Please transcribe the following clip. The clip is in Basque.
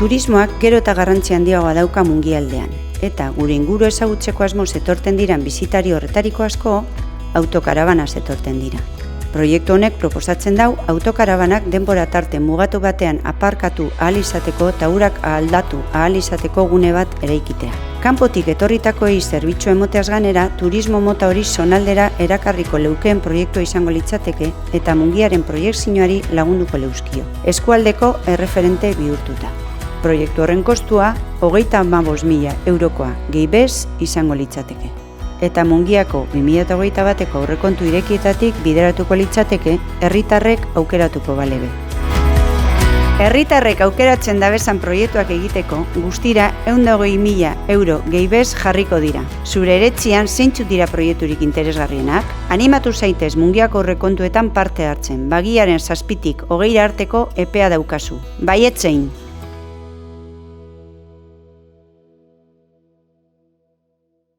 Turismoak gero eta garrantzi handiagoa dauka mungialdean, eta gure inguru ezagutzeko asmoz etorten diran bisitari horretariko asko, autokarabanaz etorten dira. Proiektu honek proposatzen dau autokarabanak denbora tarte mugatu batean aparkatu ahal izateko eta urak aldatu ahal izateko gune bat eraikitea. Kanpotik etorritakoei zerbitzu emoteaz ganera, turismo mota hori zonaldera erakarriko leukeen proiektua izango litzateke eta mungiaren proiekzioari lagunduko leuzkio. Eskualdeko erreferente bihurtuta. Proiektu horren kostua 35.000 eurokoa gehi bez izango litzateke. Eta mungiako 2021eko aurrekontu irekietatik bideratuko litzateke herritarrek aukeratuko balebe. Herritarrek aukeratzen dabezan proiektuak egiteko guztira 120.000 euro gehi bez jarriko dira. Zure eretzian zeintzuk dira proiekturik interesgarrienak? Animatu zaitez mungiako aurrekontuetan parte hartzen, bagiaren 7tik 20 arteko epea daukazu. Baietzein!